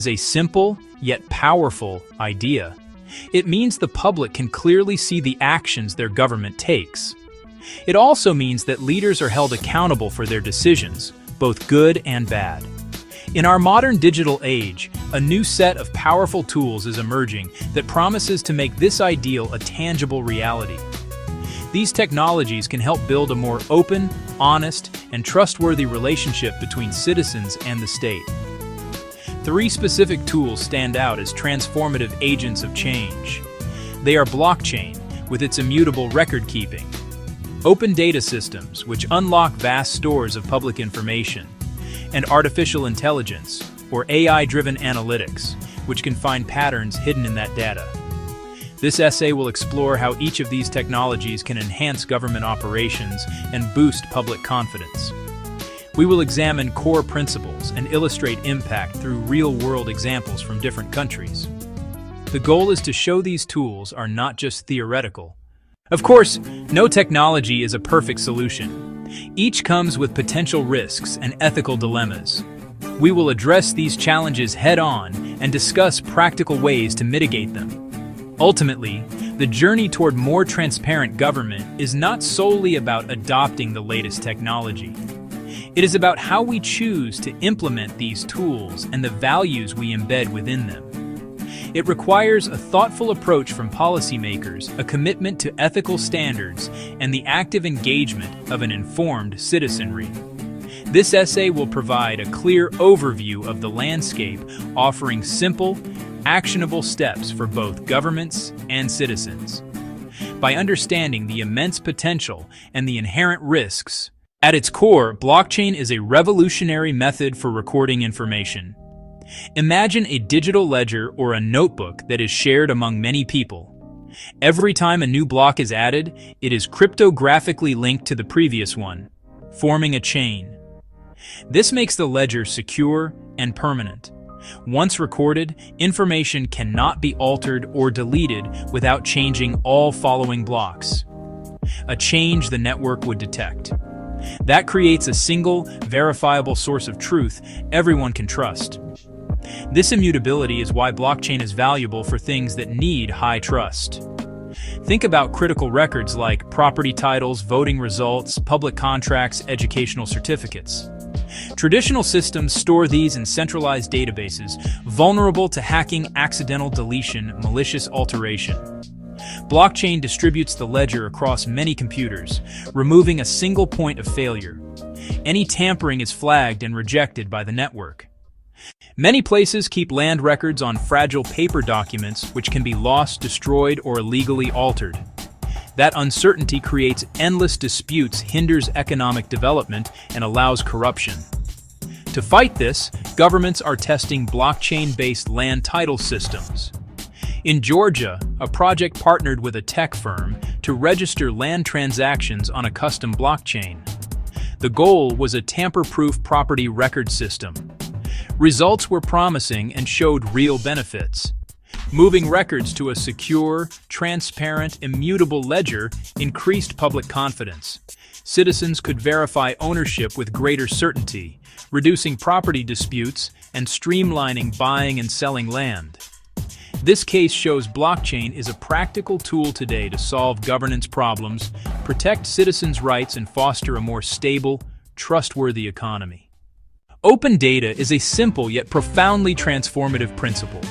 is a simple yet powerful idea. It means the public can clearly see the actions their government takes. It also means that leaders are held accountable for their decisions, both good and bad. In our modern digital age, a new set of powerful tools is emerging that promises to make this ideal a tangible reality. These technologies can help build a more open, honest, and trustworthy relationship between citizens and the state. Three specific tools stand out as transformative agents of change. They are blockchain, with its immutable record-keeping; open data systems, which unlock vast stores of public information; and artificial intelligence, or AI-driven analytics, which can find patterns hidden in that data. This essay will explore how each of these technologies can enhance government operations and boost public confidence. We will examine core principles and illustrate impact through real-world examples from different countries. The goal is to show these tools are not just theoretical. Of course, no technology is a perfect solution. Each comes with potential risks and ethical dilemmas. We will address these challenges head-on and discuss practical ways to mitigate them. Ultimately, the journey toward more transparent government is not solely about adopting the latest technology. It is about how we choose to implement these tools and the values we embed within them. It requires a thoughtful approach from policymakers, a commitment to ethical standards, and the active engagement of an informed citizenry. This essay will provide a clear overview of the landscape, offering simple, actionable steps for both governments and citizens. By understanding the immense potential and the inherent risks, at its core, blockchain is a revolutionary method for recording information. Imagine a digital ledger or a notebook that is shared among many people. Every time a new block is added, it is cryptographically linked to the previous one, forming a chain. This makes the ledger secure and permanent. Once recorded, information cannot be altered or deleted without changing all following blocks, a change the network would detect. That creates a single, verifiable source of truth everyone can trust. This immutability is why blockchain is valuable for things that need high trust. Think about critical records like property titles, voting results, public contracts, educational certificates. Traditional systems store these in centralized databases, vulnerable to hacking, accidental deletion, malicious alteration. Blockchain distributes the ledger across many computers, removing a single point of failure. Any tampering is flagged and rejected by the network. Many places keep land records on fragile paper documents which can be lost, destroyed, or illegally altered. That uncertainty creates endless disputes, hinders economic development, and allows corruption. To fight this, governments are testing blockchain-based land title systems. In Georgia, a project partnered with a tech firm to register land transactions on a custom blockchain. The goal was a tamper-proof property record system. Results were promising and showed real benefits. Moving records to a secure, transparent, immutable ledger increased public confidence. Citizens could verify ownership with greater certainty, reducing property disputes and streamlining buying and selling land. This case shows blockchain is a practical tool today to solve governance problems, protect citizens' rights, and foster a more stable, trustworthy economy. Open data is a simple yet profoundly transformative principle.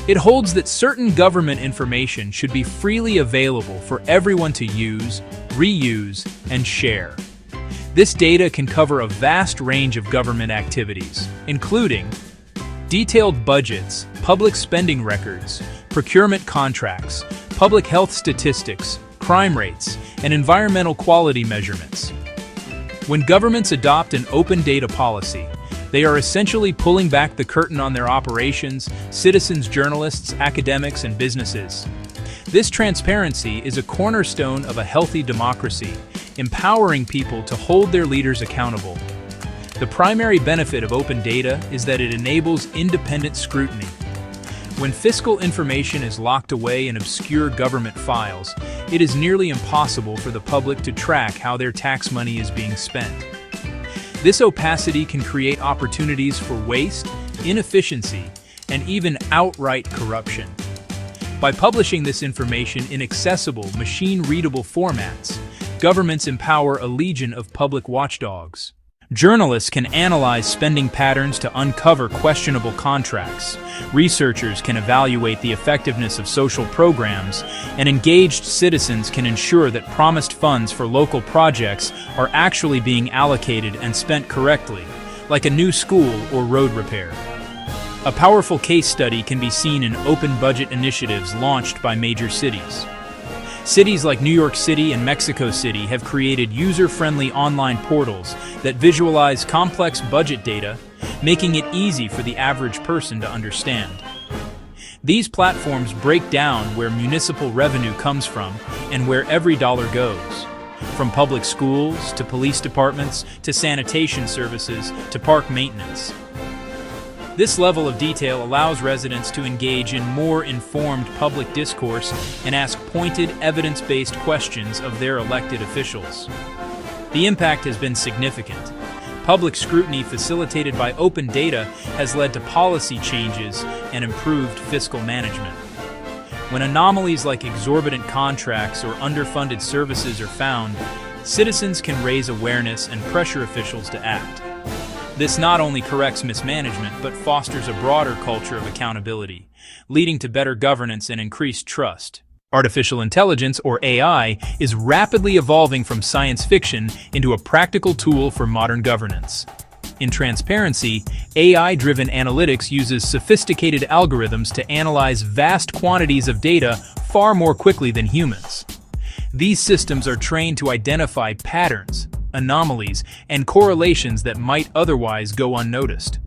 It holds that certain government information should be freely available for everyone to use, reuse, and share. This data can cover a vast range of government activities, including detailed budgets, public spending records, procurement contracts, public health statistics, crime rates, and environmental quality measurements. When governments adopt an open data policy, they are essentially pulling back the curtain on their operations, citizens, journalists, academics, and businesses. This transparency is a cornerstone of a healthy democracy, empowering people to hold their leaders accountable. The primary benefit of open data is that it enables independent scrutiny. When fiscal information is locked away in obscure government files, it is nearly impossible for the public to track how their tax money is being spent. This opacity can create opportunities for waste, inefficiency, and even outright corruption. By publishing this information in accessible, machine-readable formats, governments empower a legion of public watchdogs. Journalists can analyze spending patterns to uncover questionable contracts. Researchers can evaluate the effectiveness of social programs, and engaged citizens can ensure that promised funds for local projects are actually being allocated and spent correctly, like a new school or road repair. A powerful case study can be seen in open budget initiatives launched by major cities. Cities like New York City and Mexico City have created user-friendly online portals that visualize complex budget data, making it easy for the average person to understand. These platforms break down where municipal revenue comes from and where every dollar goes. From public schools to police departments to sanitation services to park maintenance. This level of detail allows residents to engage in more informed public discourse and ask pointed, evidence-based questions of their elected officials. The impact has been significant. Public scrutiny facilitated by open data has led to policy changes and improved fiscal management. When anomalies like exorbitant contracts or underfunded services are found, citizens can raise awareness and pressure officials to act. This not only corrects mismanagement, but fosters a broader culture of accountability, leading to better governance and increased trust. Artificial intelligence, or AI, is rapidly evolving from science fiction into a practical tool for modern governance. In transparency, AI-driven analytics uses sophisticated algorithms to analyze vast quantities of data far more quickly than humans. These systems are trained to identify patterns, anomalies, and correlations that might otherwise go unnoticed.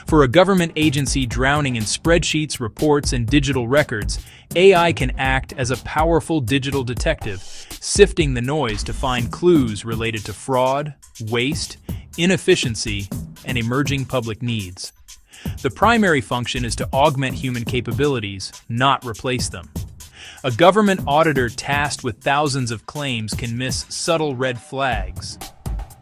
For a government agency drowning in spreadsheets, reports, and digital records, AI can act as a powerful digital detective, sifting the noise to find clues related to fraud, waste, inefficiency, and emerging public needs. The primary function is to augment human capabilities, not replace them. A government auditor tasked with thousands of claims can miss subtle red flags.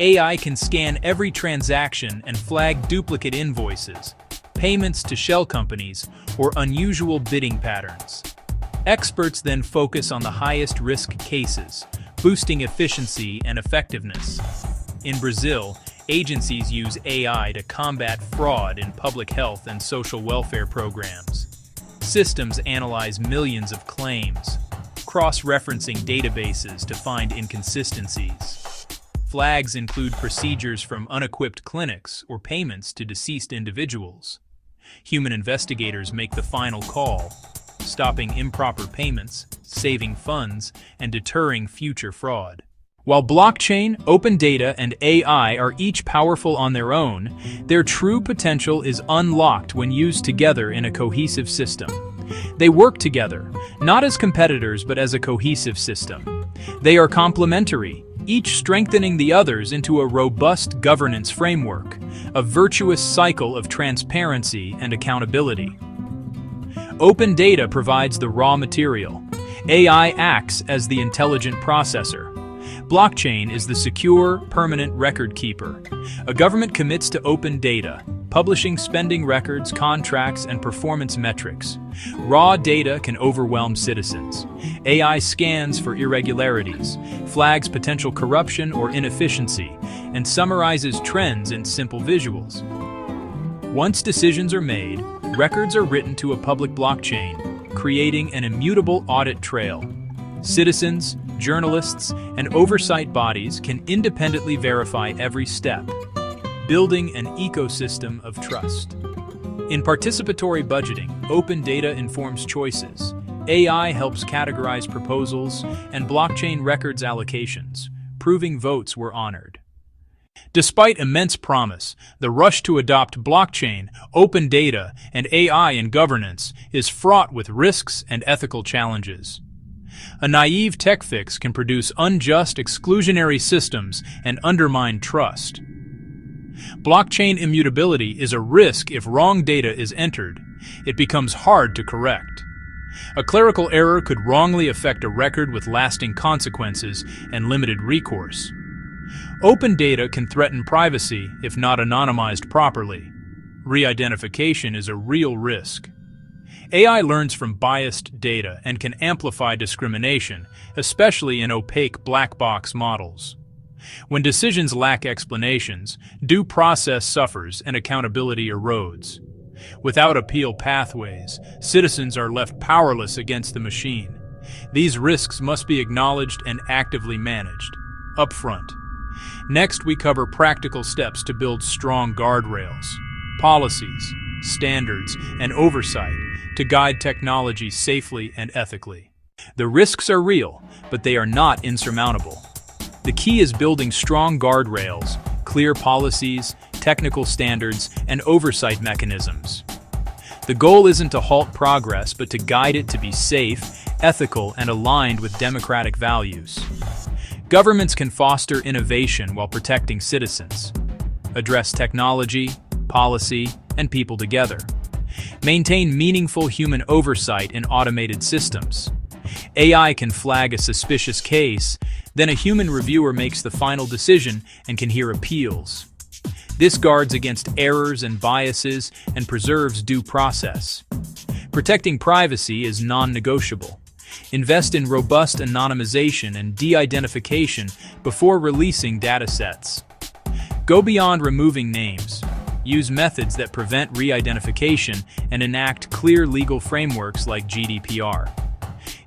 AI can scan every transaction and flag duplicate invoices, payments to shell companies, or unusual bidding patterns. Experts then focus on the highest risk cases, boosting efficiency and effectiveness. In Brazil, agencies use AI to combat fraud in public health and social welfare programs. Systems analyze millions of claims, cross-referencing databases to find inconsistencies. Flags include procedures from unequipped clinics or payments to deceased individuals. Human investigators make the final call, stopping improper payments, saving funds, and deterring future fraud. While blockchain, open data, and AI are each powerful on their own, their true potential is unlocked when used together in a cohesive system. They work together, not as competitors but as a cohesive system. They are complementary, each strengthening the others into a robust governance framework, a virtuous cycle of transparency and accountability. Open data provides the raw material. AI acts as the intelligent processor. Blockchain is the secure, permanent record keeper. A government commits to open data, publishing spending records, contracts, and performance metrics. Raw data can overwhelm citizens. AI scans for irregularities, flags potential corruption or inefficiency, and summarizes trends in simple visuals. Once decisions are made, records are written to a public blockchain, creating an immutable audit trail. Citizens, journalists, and oversight bodies can independently verify every step, building an ecosystem of trust. In participatory budgeting, open data informs choices. AI helps categorize proposals, and blockchain records allocations, proving votes were honored. Despite immense promise, the rush to adopt blockchain, open data, and AI in governance is fraught with risks and ethical challenges. A naive tech fix can produce unjust, exclusionary systems and undermine trust. Blockchain immutability is a risk if wrong data is entered. It becomes hard to correct. A clerical error could wrongly affect a record with lasting consequences and limited recourse. Open data can threaten privacy if not anonymized properly. Re-identification is a real risk. AI learns from biased data and can amplify discrimination, especially in opaque black box models. When decisions lack explanations, due process suffers and accountability erodes. Without appeal pathways, citizens are left powerless against the machine. These risks must be acknowledged and actively managed, upfront. Next, we cover practical steps to build strong guardrails, policies, standards, and oversight to guide technology safely and ethically. The risks are real, but they are not insurmountable. The key is building strong guardrails, clear policies, technical standards, and oversight mechanisms. The goal isn't to halt progress, but to guide it to be safe, ethical, and aligned with democratic values. Governments can foster innovation while protecting citizens, address technology, policy, and people together. Maintain meaningful human oversight in automated systems. AI can flag a suspicious case, then a human reviewer makes the final decision and can hear appeals. This guards against errors and biases and preserves due process. Protecting privacy is non-negotiable. Invest in robust anonymization and de-identification before releasing datasets. Go beyond removing names. Use methods that prevent re-identification and enact clear legal frameworks like GDPR.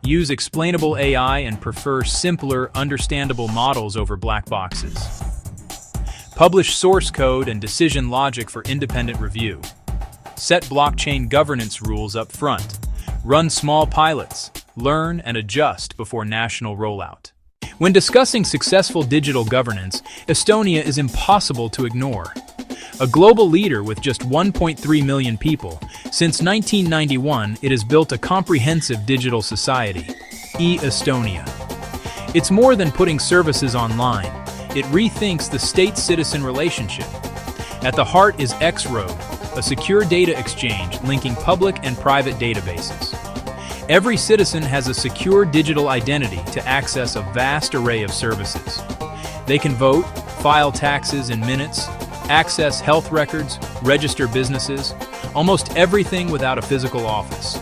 Use explainable AI and prefer simpler, understandable models over black boxes. Publish source code and decision logic for independent review. Set blockchain governance rules up front. Run small pilots. Learn and adjust before national rollout. When discussing successful digital governance, Estonia is impossible to ignore. A global leader with just 1.3 million people, since 1991 it has built a comprehensive digital society, e-Estonia. It's more than putting services online. It rethinks the state-citizen relationship. At the heart is X-Road, a secure data exchange linking public and private databases. Every citizen has a secure digital identity to access a vast array of services. They can vote, file taxes in minutes, access health records, register businesses, almost everything without a physical office.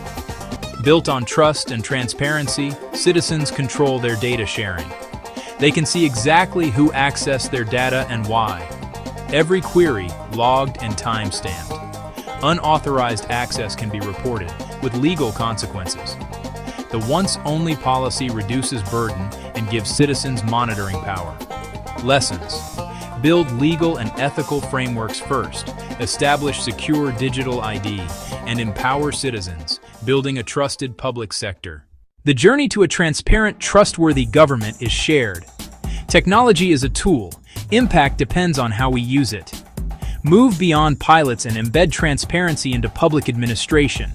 Built on trust and transparency, citizens control their data sharing. They can see exactly who accessed their data and why. Every query logged and time-stamped. Unauthorized access can be reported, with legal consequences. The once-only policy reduces burden and gives citizens monitoring power. Lessons. Build legal and ethical frameworks first, establish secure digital ID, and empower citizens, building a trusted public sector. The journey to a transparent, trustworthy government is shared. Technology is a tool. Impact depends on how we use it. Move beyond pilots and embed transparency into public administration.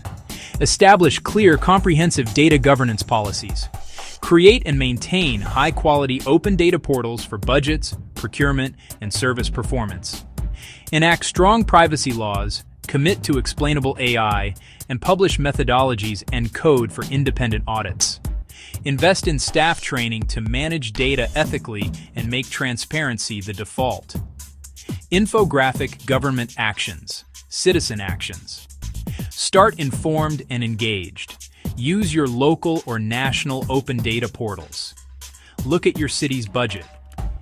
Establish clear, comprehensive data governance policies. Create and maintain high-quality open data portals for budgets, procurement, and service performance. Enact strong privacy laws, commit to explainable AI, and publish methodologies and code for independent audits. Invest in staff training to manage data ethically and make transparency the default. Infographic government actions, citizen actions. Start informed and engaged. Use your local or national open data portals. Look at your city's budget.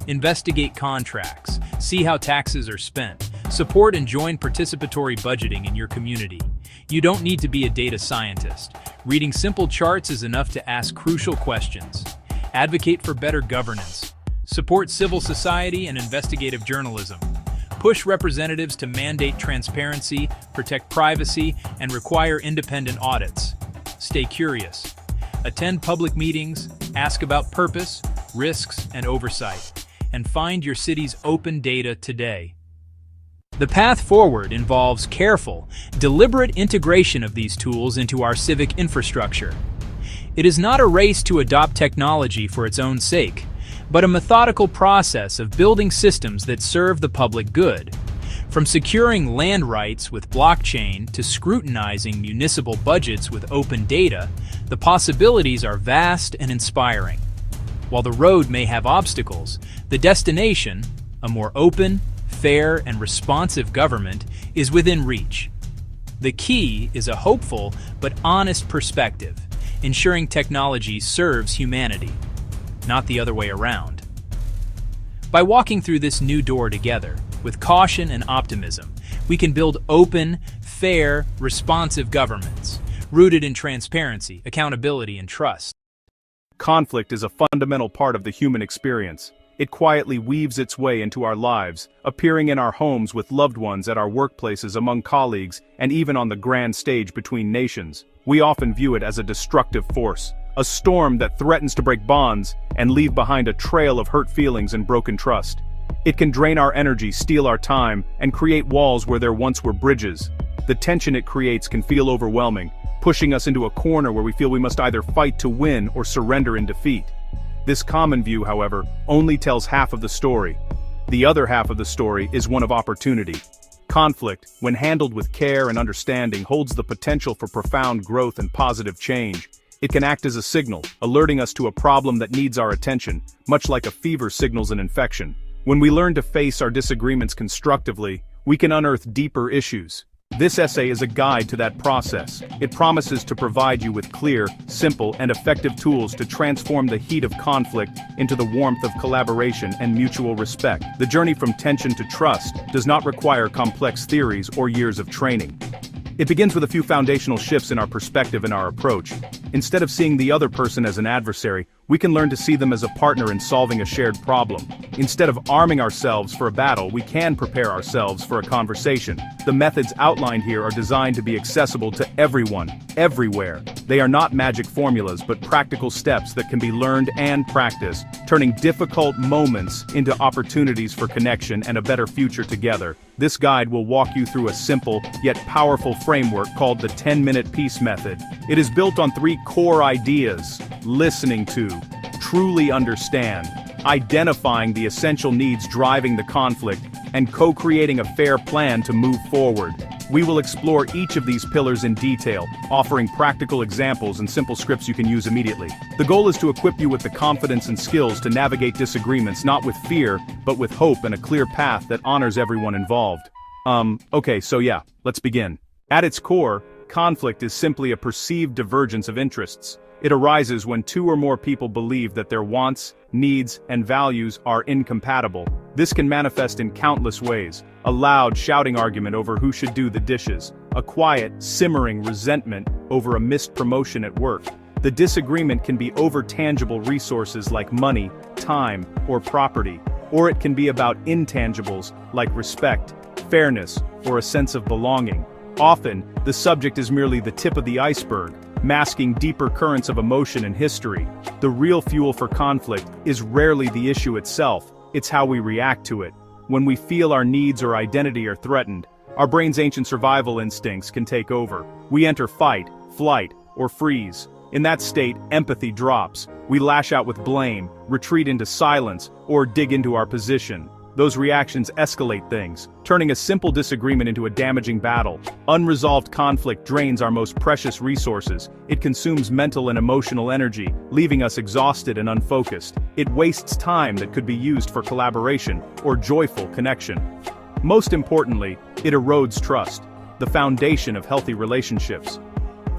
Investigate contracts. See how taxes are spent. Support and join participatory budgeting in your community. You don't need to be a data scientist. Reading simple charts is enough to ask crucial questions. Advocate for better governance. Support civil society and investigative journalism. Push representatives to mandate transparency, protect privacy, and require independent audits. Stay curious. Attend public meetings, ask about purpose, risks, and oversight, and find your city's open data today. The path forward involves careful, deliberate integration of these tools into our civic infrastructure. It is not a race to adopt technology for its own sake, but a methodical process of building systems that serve the public good. From securing land rights with blockchain to scrutinizing municipal budgets with open data, the possibilities are vast and inspiring. While the road may have obstacles, the destination, a more open, fair and responsive government is within reach. The key is a hopeful but honest perspective, ensuring technology serves humanity, not the other way around. By walking through this new door together, with caution and optimism, we can build open, fair, responsive governments, rooted in transparency, accountability, and trust. Conflict is a fundamental part of the human experience. It quietly weaves its way into our lives, appearing in our homes with loved ones, at our workplaces, among colleagues, and even on the grand stage between nations. We often view it as a destructive force, a storm that threatens to break bonds and leave behind a trail of hurt feelings and broken trust. It can drain our energy, steal our time, and create walls where there once were bridges. The tension it creates can feel overwhelming, pushing us into a corner where we feel we must either fight to win or surrender in defeat. This common view, however, only tells half of the story. The other half of the story is one of opportunity. Conflict, when handled with care and understanding, holds the potential for profound growth and positive change. It can act as a signal, alerting us to a problem that needs our attention, much like a fever signals an infection. When we learn to face our disagreements constructively, we can unearth deeper issues. This essay is a guide to that process. It promises to provide you with clear, simple, and effective tools to transform the heat of conflict into the warmth of collaboration and mutual respect. The journey from tension to trust does not require complex theories or years of training. It begins with a few foundational shifts in our perspective and our approach. Instead of seeing the other person as an adversary, we can learn to see them as a partner in solving a shared problem. Instead of arming ourselves for a battle, we can prepare ourselves for a conversation. The methods outlined here are designed to be accessible to everyone, everywhere. They are not magic formulas, but practical steps that can be learned and practiced, turning difficult moments into opportunities for connection and a better future together. This guide will walk you through a simple, yet powerful framework called the 10-minute peace method. It is built on 3 core ideas: listening to, truly understand, identifying the essential needs driving the conflict, and co-creating a fair plan to move forward. We will explore each of these pillars in detail, offering practical examples and simple scripts you can use immediately. The goal is to equip you with the confidence and skills to navigate disagreements not with fear, but with hope and a clear path that honors everyone involved. Okay, so yeah, let's begin. At its core, conflict is simply a perceived divergence of interests. It arises when 2 or more people believe that their wants, needs, and values are incompatible. This can manifest in countless ways: a loud, shouting argument over who should do the dishes, a quiet, simmering resentment over a missed promotion at work. The disagreement can be over tangible resources like money, time, or property, or it can be about intangibles like respect, fairness, or a sense of belonging. Often, the subject is merely the tip of the iceberg, masking deeper currents of emotion and history. The real fuel for conflict is rarely the issue itself, it's how we react to it. When we feel our needs or identity are threatened, our brain's ancient survival instincts can take over. We enter fight, flight, or freeze. In that state, empathy drops. We lash out with blame, retreat into silence, or dig into our position. Those reactions escalate things, turning a simple disagreement into a damaging battle. Unresolved conflict drains our most precious resources. It consumes mental and emotional energy, leaving us exhausted and unfocused. It wastes time that could be used for collaboration or joyful connection. Most importantly, it erodes trust, the foundation of healthy relationships.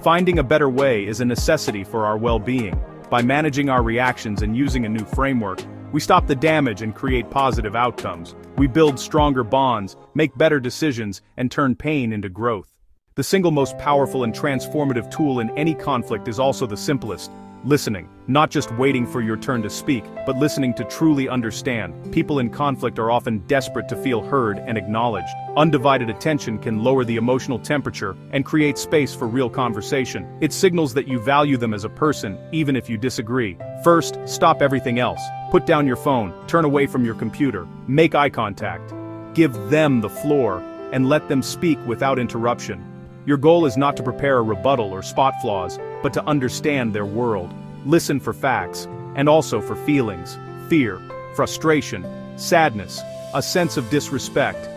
Finding a better way is a necessity for our well-being. By managing our reactions and using a new framework, we stop the damage and create positive outcomes. We build stronger bonds, make better decisions, and turn pain into growth. The single most powerful and transformative tool in any conflict is also the simplest: listening. Not just waiting for your turn to speak, but listening to truly understand. People in conflict are often desperate to feel heard and acknowledged. Undivided attention can lower the emotional temperature and create space for real conversation. It signals that you value them as a person, even if you disagree. First, stop everything else. Put down your phone, turn away from your computer, make eye contact. Give them the floor, and let them speak without interruption. Your goal is not to prepare a rebuttal or spot flaws, but to understand their world. Listen for facts, and also for feelings: fear, frustration, sadness, a sense of disrespect.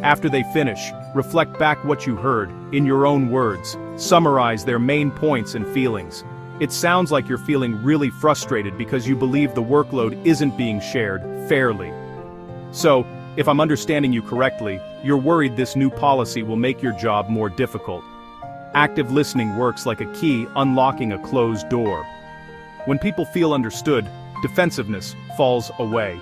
After they finish, reflect back what you heard, in your own words. Summarize their main points and feelings. It sounds like you're feeling really frustrated because you believe the workload isn't being shared fairly. So, If I'm understanding you correctly, you're worried this new policy will make your job more difficult. Active listening works like a key unlocking a closed door. When people feel understood, defensiveness falls away.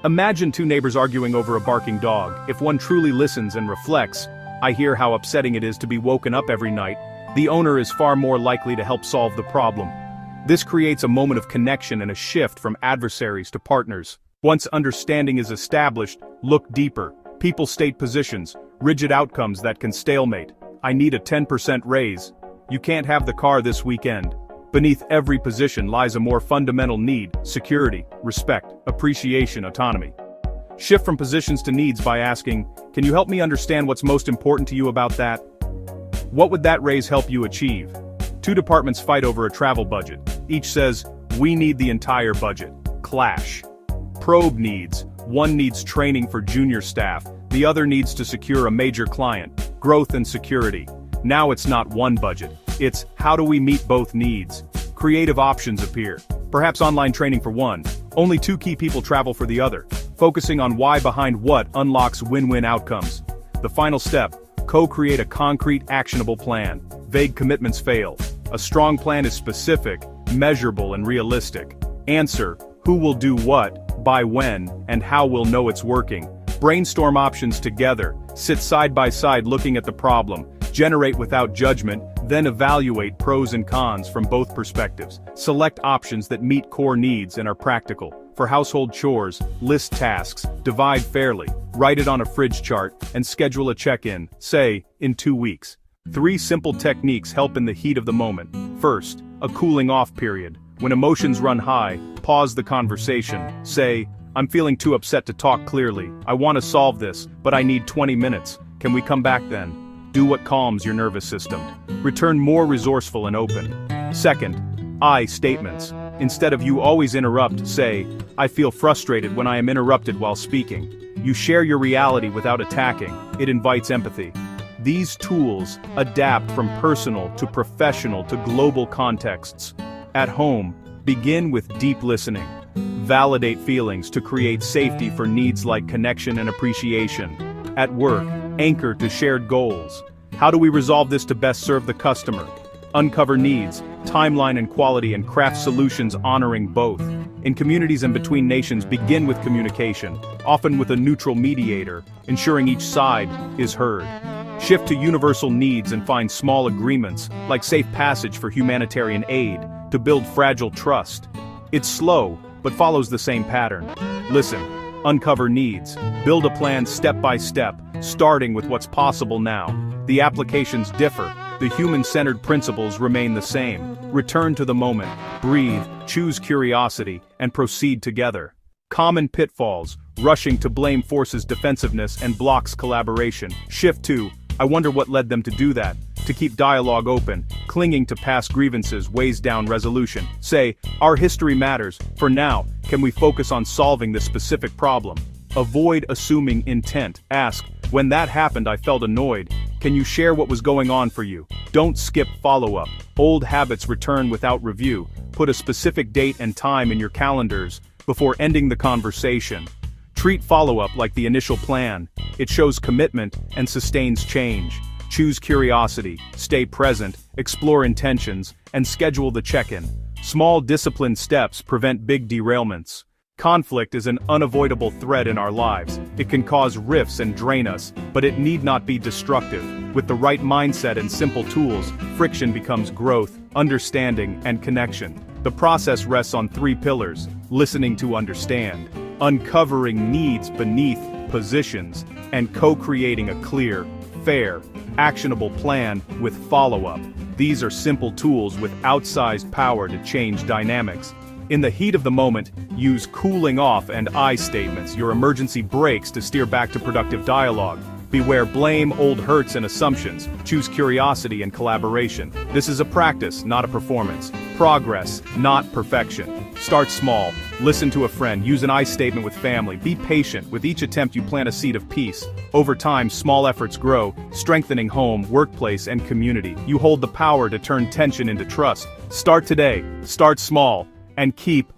Imagine two neighbors arguing over a barking dog. If one truly listens and reflects, I hear how upsetting it is to be woken up every night, the owner is far more likely to help solve the problem. This creates a moment of connection and a shift from adversaries to partners. Once understanding is established, look deeper. People state positions, rigid outcomes that can stalemate. I need a 10% raise. You can't have the car this weekend. Beneath every position lies a more fundamental need: security, respect, appreciation, autonomy. Shift from positions to needs by asking, can you help me understand what's most important to you about that? What would that raise help you achieve? Two departments fight over a travel budget. Each says, we need the entire budget. Clash. Probe needs. One needs training for junior staff. The other needs to secure a major client. Growth and security. Now it's not one budget. It's, how do we meet both needs? Creative options appear. Perhaps online training for one. Only two key people travel for the other. Focusing on why behind what unlocks win-win outcomes. The final step, co-create a concrete, actionable plan. Vague commitments fail. A strong plan is specific, measurable, and realistic. Answer, who will do what, by when, and how we'll know it's working. Brainstorm options together. Sit side by side looking at the problem. Generate without judgment, then evaluate pros and cons from both perspectives. Select options that meet core needs and are practical. For household chores, list tasks, divide fairly, write it on a fridge chart, and schedule a check-in, say, in 2 weeks. 3 simple techniques help in the heat of the moment. First, a cooling off period. When emotions run high, pause the conversation. Say, I'm feeling too upset to talk clearly. I want to solve this, but I need 20 minutes. Can we come back then? Do what calms your nervous system. Return more resourceful and open. Second, I statements. Instead of you always interrupt, say, I feel frustrated when I am interrupted while speaking. You share your reality without attacking. It invites empathy. These tools adapt from personal to professional to global contexts. At home, begin with deep listening. Validate feelings to create safety for needs like connection and appreciation. At work, anchor to shared goals. How do we resolve this to best serve the customer? Uncover needs, timeline and quality, and craft solutions honoring both. In communities and between nations, begin with communication, often with a neutral mediator, ensuring each side is heard. Shift to universal needs and find small agreements, like safe passage for humanitarian aid, to build fragile trust. It's slow, but follows the same pattern. Listen, uncover needs, build a plan step by step, starting with what's possible now. The applications differ, the human-centered principles remain the same. Return to the moment, breathe, choose curiosity, and proceed together. Common pitfalls, rushing to blame forces defensiveness and blocks collaboration. Shift to, I wonder what led them to do that. To keep dialogue open, clinging to past grievances weighs down resolution. Say, our history matters. For now, can we focus on solving this specific problem? Avoid assuming intent. Ask, when that happened I felt annoyed. Can you share what was going on for you? Don't skip follow-up. Old habits return without review. Put a specific date and time in your calendars before ending the conversation. Treat follow-up like the initial plan. It shows commitment and sustains change. Choose curiosity, stay present, explore intentions, and schedule the check-in. Small disciplined steps prevent big derailments. Conflict is an unavoidable thread in our lives. It can cause rifts and drain us, but it need not be destructive. With the right mindset and simple tools, friction becomes growth, understanding, and connection. The process rests on 3 pillars: listening to understand, uncovering needs beneath positions, and co-creating a clear, fair, actionable plan with follow-up. These are simple tools with outsized power to change dynamics. In the heat of the moment, use cooling off and I statements, your emergency brakes, to steer back to productive dialogue. Beware blame, old hurts, and assumptions. Choose curiosity and collaboration. This is a practice, not a performance. Progress, not perfection. Start small. Listen to a friend. Use an I statement with family. Be patient. With each attempt you plant a seed of peace. Over time, small efforts grow, strengthening home, workplace, and community. You hold the power to turn tension into trust. Start today. Start small. And keep